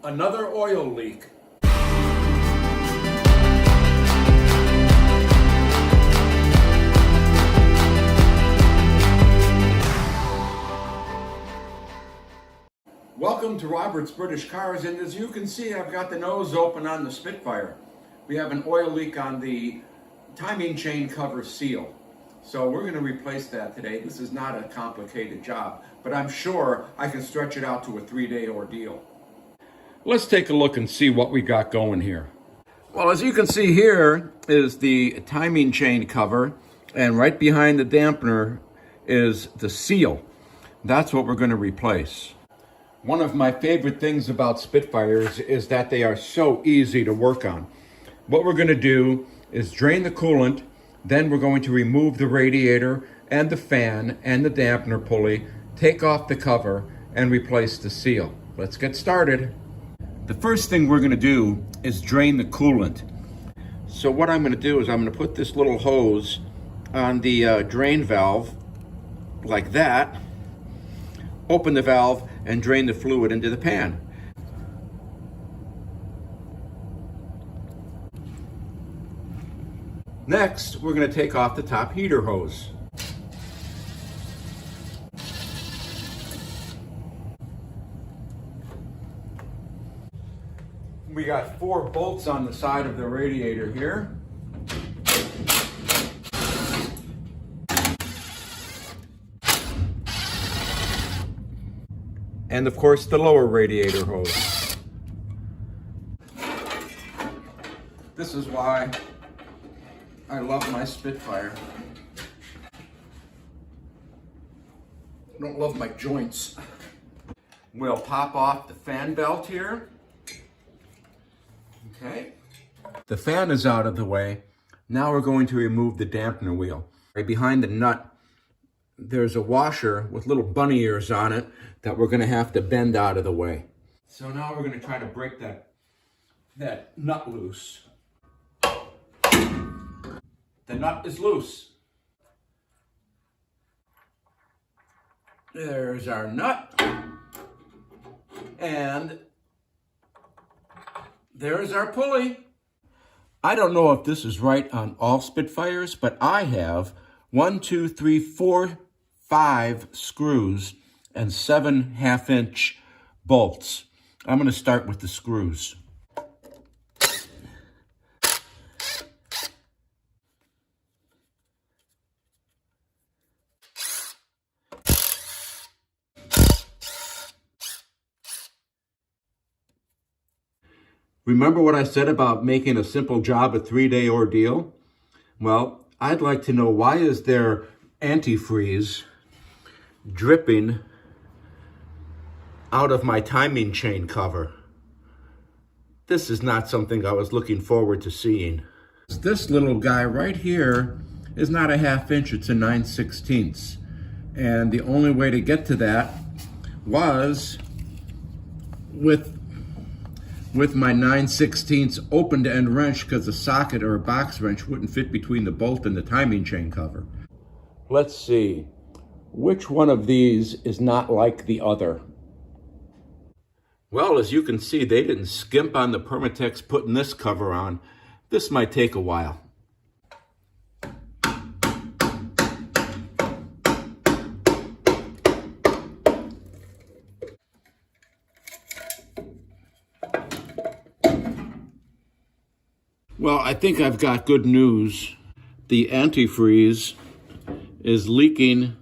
Another oil leak. Welcome to Robert's British Cars, and as you can see, I've got the nose open on the Spitfire. We have an oil leak on the timing chain cover seal. So we're going to replace that today. This is not a complicated job, but I'm sure I can stretch it out to a 3-day ordeal. Let's take a look and see what we got going here. Well, as you can see, here is the timing chain cover, and right behind the dampener is the seal. That's what we're going to replace. One of my favorite things about Spitfires is that they are so easy to work on. What we're going to do is drain the coolant, then we're going to remove the radiator and the fan and the dampener pulley, take off the cover, and replace the seal. Let's get started. The first thing we're going to do is drain the coolant. So what I'm going to do is I'm going to put this little hose on the drain valve like that, open the valve, and drain the fluid into the pan. Next, we're going to take off the top heater hose. We got 4 bolts on the side of the radiator here. And of course, the lower radiator hose. This is why I love my Spitfire. I don't love my joints. We'll pop off the fan belt here. Okay. The fan is out of the way. Now we're going to remove the dampener wheel. Right behind the nut, there's a washer with little bunny ears on it that we're going to have to bend out of the way. So now we're going to try to break that nut loose. The nut is loose. There's our nut. And there's our pulley. I don't know if this is right on all Spitfires, but I have 1, 2, 3, 4, 5 screws and 7 half-inch bolts. I'm going to start with the screws. Remember what I said about making a simple job a 3-day ordeal? Well, I'd like to know, why is there antifreeze dripping out of my timing chain cover? This is not something I was looking forward to seeing. This little guy right here is not a half-inch, it's a 9/16. And the only way to get to that was with my 9/16 open to end wrench, because a socket or a box wrench wouldn't fit between the bolt and the timing chain cover. Let's see, which one of these is not like the other? Well, as you can see, they didn't skimp on the Permatex putting this cover on. This might take a while. Well, I think I've got good news. The antifreeze is leaking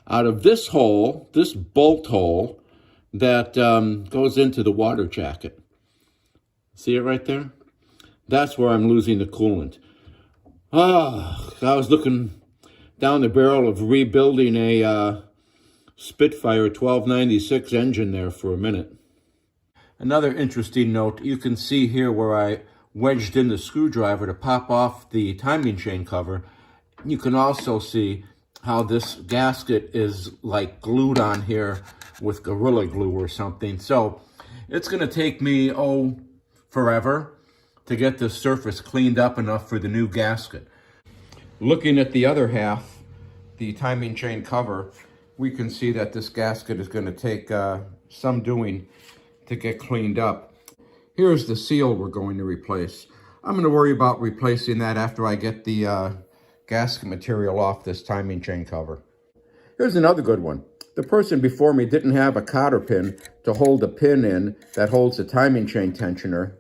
out of this hole, this bolt hole that goes into the water jacket. See it right there? That's where I'm losing the coolant. I was looking down the barrel of rebuilding a Spitfire 1296 engine there for a minute. Another interesting note, you can see here where I wedged in the screwdriver to pop off the timing chain cover. You can also see how this gasket is like glued on here with Gorilla Glue or something. So it's going to take me, forever to get this surface cleaned up enough for the new gasket. Looking at the other half, the timing chain cover, we can see that this gasket is going to take some doing to get cleaned up. Here's the seal we're going to replace. I'm going to worry about replacing that after I get the gasket material off this timing chain cover. Here's another good one. The person before me didn't have a cotter pin to hold a pin in that holds the timing chain tensioner.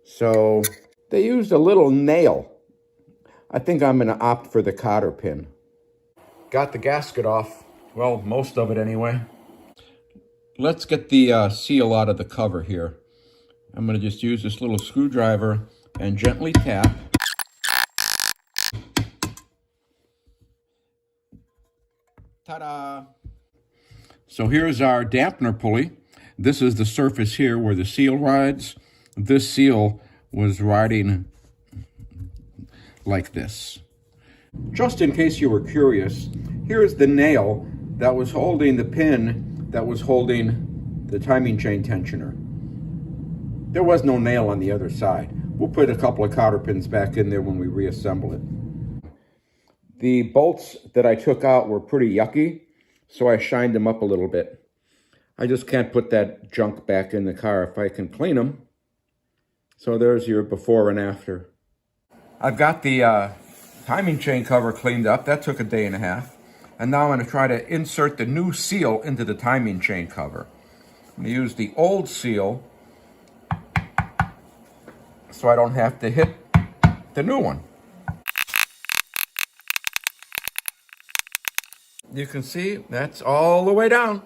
So they used a little nail. I think I'm going to opt for the cotter pin. Got the gasket off. Well, most of it anyway. Let's get the seal out of the cover here. I'm going to just use this little screwdriver and gently tap. Ta-da! So here's our dampener pulley. This is the surface here where the seal rides. This seal was riding like this. Just in case you were curious, here's the nail that was holding the pin that was holding the timing chain tensioner. There was no nail on the other side. We'll put a couple of cotter pins back in there when we reassemble it. The bolts that I took out were pretty yucky, so I shined them up a little bit. I just can't put that junk back in the car if I can clean them. So there's your before and after. I've got the timing chain cover cleaned up. That took a day and a half. And now I'm going to try to insert the new seal into the timing chain cover. I'm going to use the old seal so I don't have to hit the new one. You can see that's all the way down.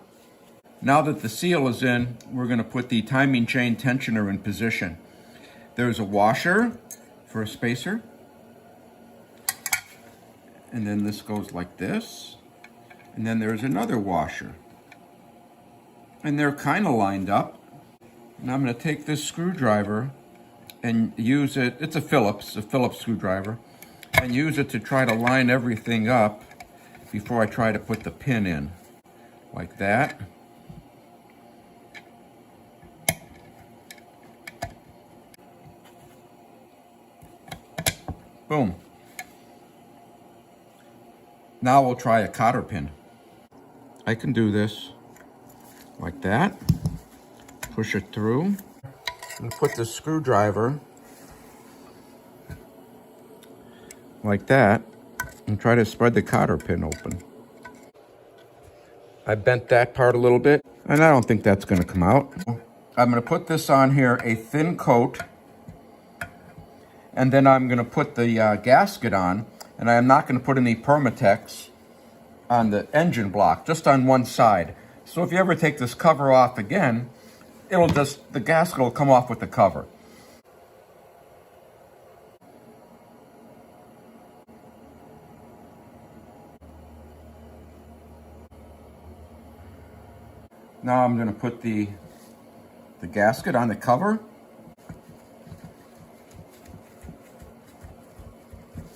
Now that the seal is in, we're going to put the timing chain tensioner in position. There's a washer for a spacer. And then this goes like this. And then there's another washer. And they're kind of lined up. And I'm going to take this screwdriver and use it. It's a Phillips screwdriver. And use it to try to line everything up before I try to put the pin in. Like that. Boom. Now we'll try a cotter pin. I can do this like that. Push it through. And put the screwdriver like that and try to spread the cotter pin open. I bent that part a little bit and I don't think that's going to come out. I'm going to put this on here, a thin coat, and then I'm going to put the gasket on, and I'm not going to put any Permatex on the engine block, just on one side. So if you ever take this cover off again, the gasket will come off with the cover. Now I'm going to put the gasket on the cover.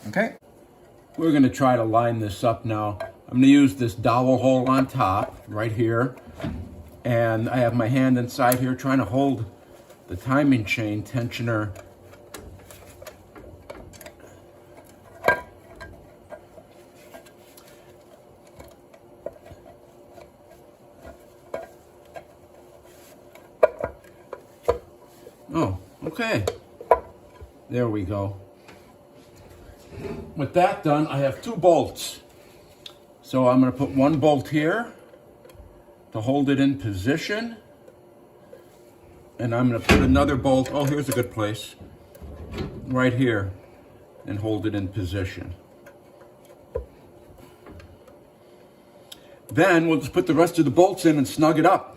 Okay. We're going to try to line this up now. I'm going to use this dowel hole on top, right here. And I have my hand inside here trying to hold the timing chain tensioner. Oh, okay. There we go. With that done, I have 2 bolts. So I'm going to put 1 bolt here to hold it in position. And I'm going to put another bolt, oh, here's a good place, right here, and hold it in position. Then we'll just put the rest of the bolts in and snug it up.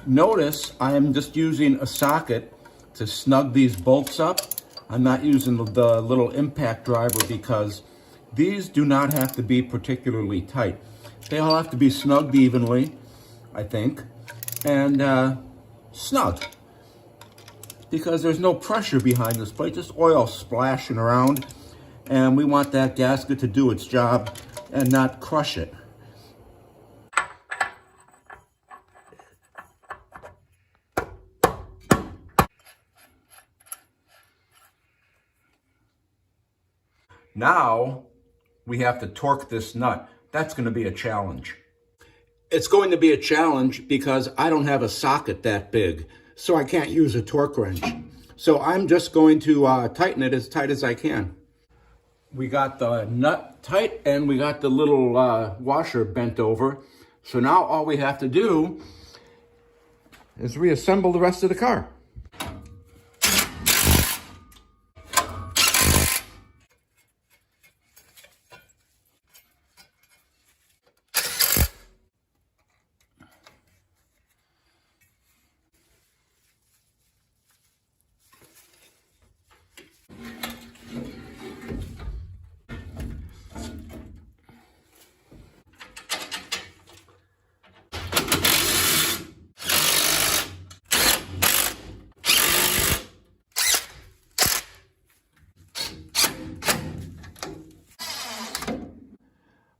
Notice I am just using a socket to snug these bolts up. I'm not using the little impact driver because these do not have to be particularly tight. They all have to be snugged evenly, I think, and snug. Because there's no pressure behind this plate, just oil splashing around, and we want that gasket to do its job and not crush it. Now we have to torque this nut. That's going to be a challenge. It's going to be a challenge because I don't have a socket that big, so I can't use a torque wrench. So I'm just going to tighten it as tight as I can. We got the nut tight and we got the little washer bent over. So now all we have to do is reassemble the rest of the car.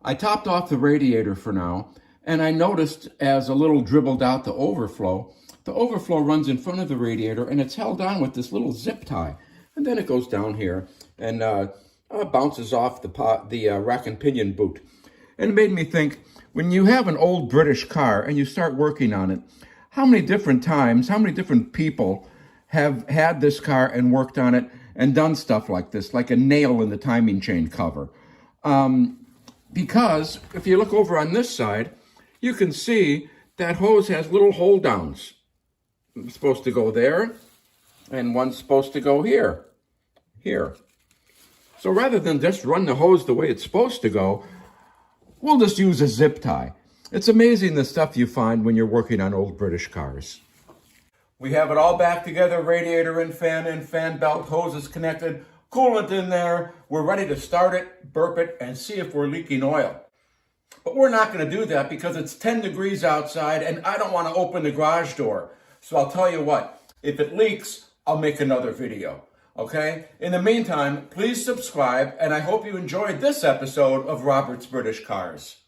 I topped off the radiator for now, and I noticed as a little dribbled out the overflow runs in front of the radiator and it's held on with this little zip tie. And then it goes down here and bounces off the rack and pinion boot. And it made me think, when you have an old British car and you start working on it, how many different times, how many different people have had this car and worked on it and done stuff like this, like a nail in the timing chain cover. Because if you look over on this side, you can see that hose has little hold downs. It's supposed to go there, and one's supposed to go here. So rather than just run the hose the way it's supposed to go, we'll just use a zip tie. It's amazing the stuff you find when you're working on old British cars. We have it all back together, radiator and fan belt, hoses connected, coolant in there. We're ready to start it, burp it, and see if we're leaking oil. But we're not going to do that because it's 10 degrees outside and I don't want to open the garage door. So I'll tell you what, if it leaks, I'll make another video, okay? In the meantime, please subscribe, and I hope you enjoyed this episode of Robert's British Cars.